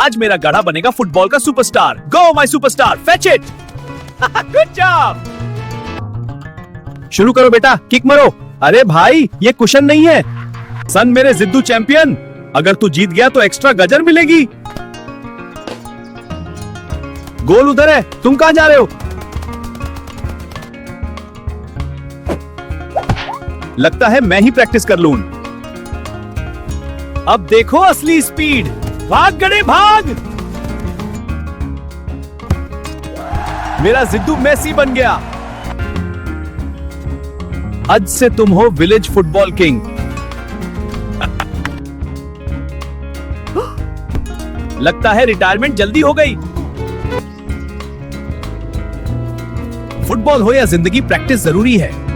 आज मेरा गधा बनेगा फुटबॉल का superstar. Go my superstar, fetch it. Good job. शुरू करो बेटा, किक मारो। अरे भाई, ये कुशन नहीं है। सन मेरे जिद्दू चैंपियन, अगर तू जीत गया तो एक्स्ट्रा गजर मिलेगी। गोल उधर है, तुम कहां जा रहे हो? लगता है मैं ही प्रैक्टिस कर लूं। अब देखो असली स्पीड। भाग गड़े भाग। मेरा जिद्दू मेसी बन गया। आज से तुम हो विलेज फुटबॉल किंग। लगता है रिटायरमेंट जल्दी हो गई। फुटबॉल हो या जिंदगी, प्रैक्टिस जरूरी है।